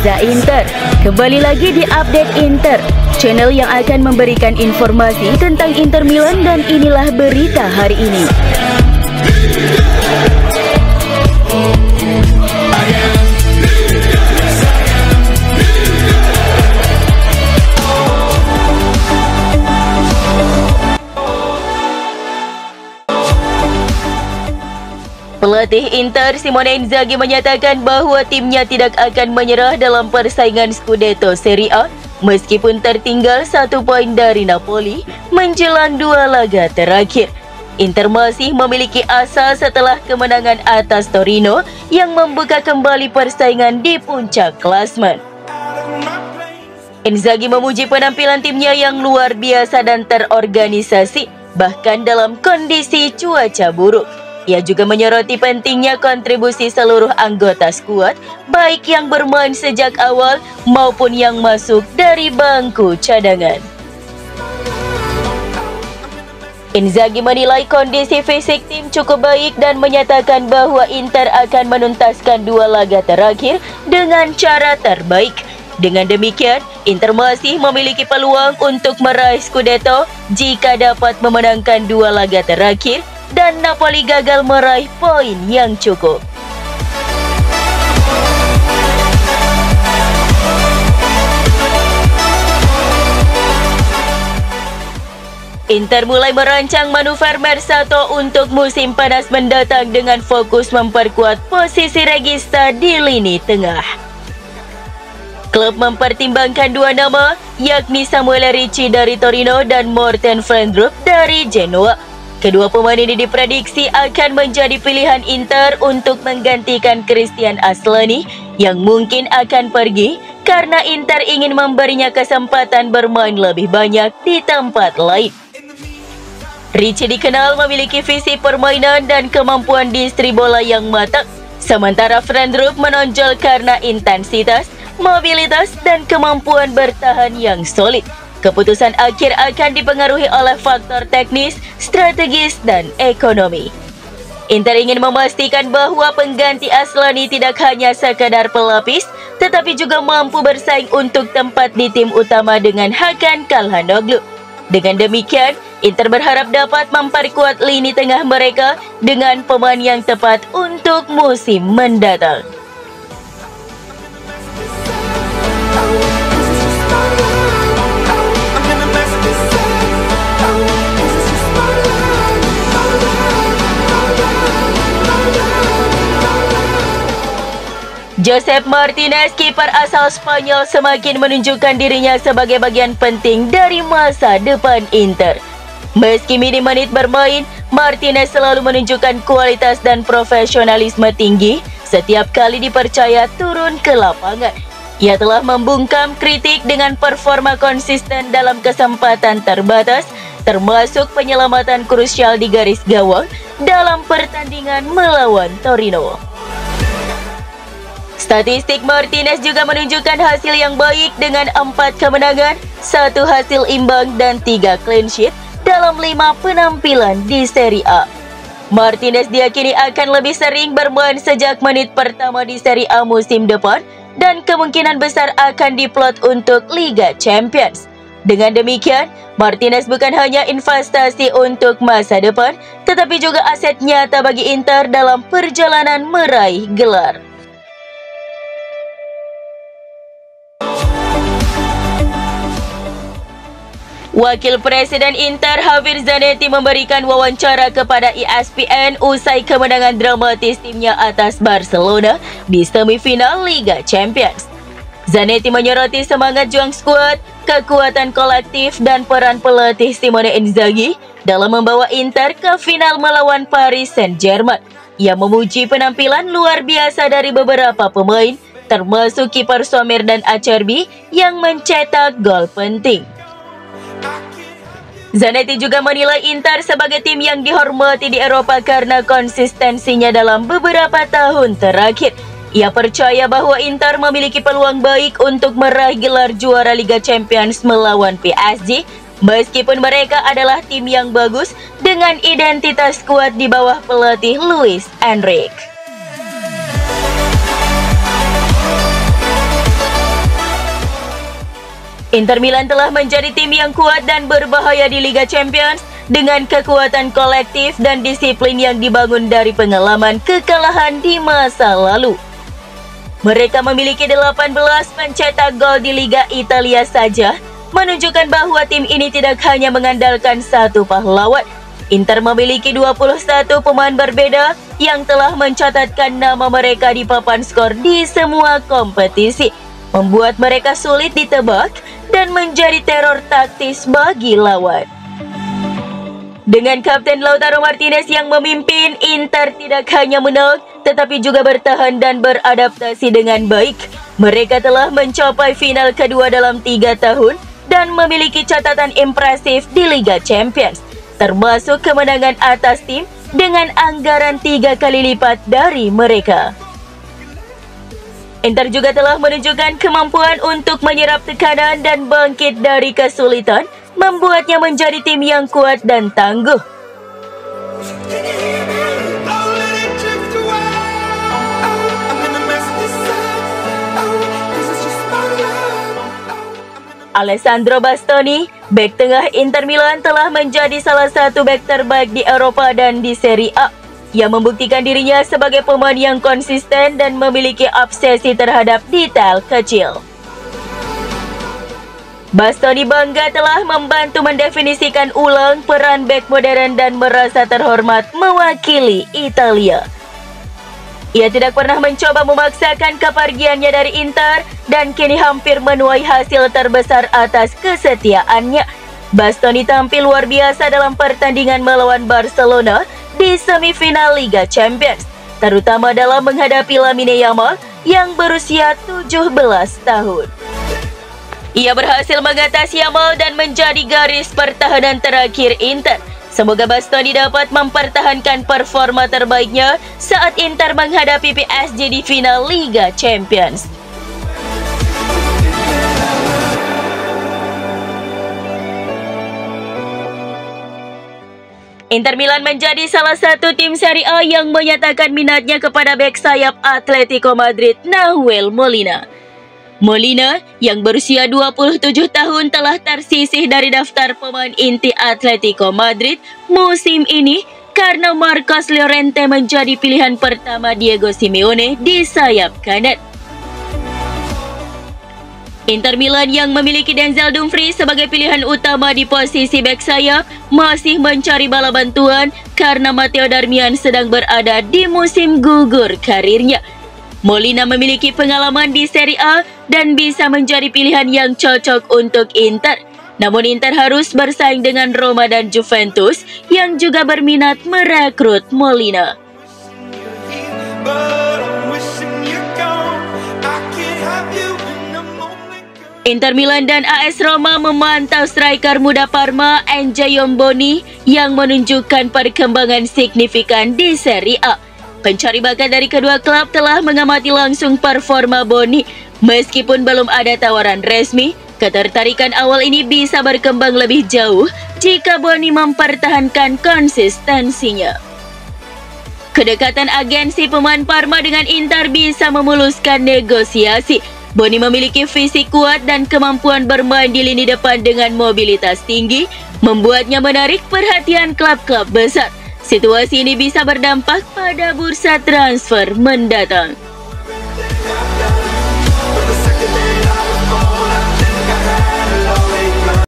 Reza Inter. Kembali lagi di Update Inter, channel yang akan memberikan informasi tentang Inter Milan, dan inilah berita hari ini. Pelatih Inter Simone Inzaghi menyatakan bahwa timnya tidak akan menyerah dalam persaingan Scudetto Serie A meskipun tertinggal 1 poin dari Napoli menjelang 2 laga terakhir. Inter masih memiliki asa setelah kemenangan atas Torino yang membuka kembali persaingan di puncak klasmen. Inzaghi memuji penampilan timnya yang luar biasa dan terorganisasi bahkan dalam kondisi cuaca buruk. Ia juga menyoroti pentingnya kontribusi seluruh anggota skuad, baik yang bermain sejak awal maupun yang masuk dari bangku cadangan. Inzaghi menilai kondisi fisik tim cukup baik dan menyatakan bahwa Inter akan menuntaskan 2 laga terakhir dengan cara terbaik. Dengan demikian, Inter masih memiliki peluang untuk meraih Scudetto jika dapat memenangkan 2 laga terakhir dan Napoli gagal meraih poin yang cukup. Inter mulai merancang manuver Mercato untuk musim panas mendatang dengan fokus memperkuat posisi regista di lini tengah. Klub mempertimbangkan 2 nama, yakni Samuel Ricci dari Torino dan Morten Fendrup dari Genoa. Kedua pemain ini diprediksi akan menjadi pilihan Inter untuk menggantikan Christian Aslani yang mungkin akan pergi karena Inter ingin memberinya kesempatan bermain lebih banyak di tempat lain. Ricci dikenal memiliki visi permainan dan kemampuan distri bola yang matang, sementara Fendrup menonjol karena intensitas, mobilitas, dan kemampuan bertahan yang solid. Keputusan akhir akan dipengaruhi oleh faktor teknis, strategis, dan ekonomi. Inter ingin memastikan bahwa pengganti Aslani tidak hanya sekadar pelapis, tetapi juga mampu bersaing untuk tempat di tim utama dengan Hakan Calhanoglu. Dengan demikian, Inter berharap dapat memperkuat lini tengah mereka dengan pemain yang tepat untuk musim mendatang. Josep Martinez, kiper asal Spanyol, semakin menunjukkan dirinya sebagai bagian penting dari masa depan Inter. Meski minim menit bermain, Martinez selalu menunjukkan kualitas dan profesionalisme tinggi setiap kali dipercaya turun ke lapangan. Ia telah membungkam kritik dengan performa konsisten dalam kesempatan terbatas, termasuk penyelamatan krusial di garis gawang dalam pertandingan melawan Torino. Statistik Martinez juga menunjukkan hasil yang baik dengan 4 kemenangan, 1 hasil imbang, dan 3 clean sheet dalam 5 penampilan di Serie A. Martinez diyakini akan lebih sering bermain sejak menit pertama di Serie A musim depan dan kemungkinan besar akan diplot untuk Liga Champions. Dengan demikian, Martinez bukan hanya investasi untuk masa depan, tetapi juga aset nyata bagi Inter dalam perjalanan meraih gelar. Wakil Presiden Inter Javier Zanetti memberikan wawancara kepada ESPN usai kemenangan dramatis timnya atas Barcelona di semifinal Liga Champions. Zanetti menyoroti semangat juang skuad, kekuatan kolektif, dan peran pelatih Simone Inzaghi dalam membawa Inter ke final melawan Paris Saint-Germain. Ia memuji penampilan luar biasa dari beberapa pemain, termasuk kiper Sommer dan Acerbi yang mencetak gol penting. Zanetti juga menilai Inter sebagai tim yang dihormati di Eropa karena konsistensinya dalam beberapa tahun terakhir. Ia percaya bahwa Inter memiliki peluang baik untuk meraih gelar juara Liga Champions melawan PSG, meskipun mereka adalah tim yang bagus dengan identitas kuat di bawah pelatih Luis Enrique. Inter Milan telah menjadi tim yang kuat dan berbahaya di Liga Champions dengan kekuatan kolektif dan disiplin yang dibangun dari pengalaman kekalahan di masa lalu. Mereka memiliki 18 pencetak gol di Liga Italia saja, menunjukkan bahwa tim ini tidak hanya mengandalkan satu pahlawan. Inter memiliki 21 pemain berbeda yang telah mencatatkan nama mereka di papan skor di semua kompetisi, membuat mereka sulit ditebak dan menjadi teror taktis bagi lawan. Dengan Kapten Lautaro Martinez yang memimpin, Inter tidak hanya menang, tetapi juga bertahan dan beradaptasi dengan baik. Mereka telah mencapai final kedua dalam 3 tahun dan memiliki catatan impresif di Liga Champions, termasuk kemenangan atas tim dengan anggaran 3 kali lipat dari mereka. Inter juga telah menunjukkan kemampuan untuk menyerap tekanan dan bangkit dari kesulitan, membuatnya menjadi tim yang kuat dan tangguh. Alessandro Bastoni, bek tengah Inter Milan, telah menjadi salah satu bek terbaik di Eropa dan di Serie A. Ia membuktikan dirinya sebagai pemain yang konsisten dan memiliki obsesi terhadap detail kecil. Bastoni bangga telah membantu mendefinisikan ulang peran bek modern dan merasa terhormat mewakili Italia. Ia tidak pernah mencoba memaksakan kepergiannya dari Inter dan kini hampir menuai hasil terbesar atas kesetiaannya. Bastoni tampil luar biasa dalam pertandingan melawan Barcelona di semifinal Liga Champions, terutama dalam menghadapi Lamine Yamal yang berusia 17 tahun. Ia berhasil mengatasi Yamal dan menjadi garis pertahanan terakhir Inter. Semoga Bastoni dapat mempertahankan performa terbaiknya saat Inter menghadapi PSG di final Liga Champions. Inter Milan menjadi salah satu tim Serie A yang menyatakan minatnya kepada bek sayap Atletico Madrid, Nahuel Molina. Molina yang berusia 27 tahun telah tersisih dari daftar pemain inti Atletico Madrid musim ini karena Marcos Llorente menjadi pilihan pertama Diego Simeone di sayap kanan. Inter Milan yang memiliki Denzel Dumfries sebagai pilihan utama di posisi bek sayap masih mencari bala bantuan karena Matteo Darmian sedang berada di musim gugur karirnya. Molina memiliki pengalaman di Serie A dan bisa menjadi pilihan yang cocok untuk Inter. Namun Inter harus bersaing dengan Roma dan Juventus yang juga berminat merekrut Molina. Inter Milan dan AS Roma memantau striker muda Parma, Andrea Boni, yang menunjukkan perkembangan signifikan di Serie A. Pencari bakat dari kedua klub telah mengamati langsung performa Boni. Meskipun belum ada tawaran resmi, ketertarikan awal ini bisa berkembang lebih jauh jika Boni mempertahankan konsistensinya. Kedekatan agensi pemain Parma dengan Inter bisa memuluskan negosiasi. Boni memiliki fisik kuat dan kemampuan bermain di lini depan dengan mobilitas tinggi, membuatnya menarik perhatian klub-klub besar. Situasi ini bisa berdampak pada bursa transfer mendatang.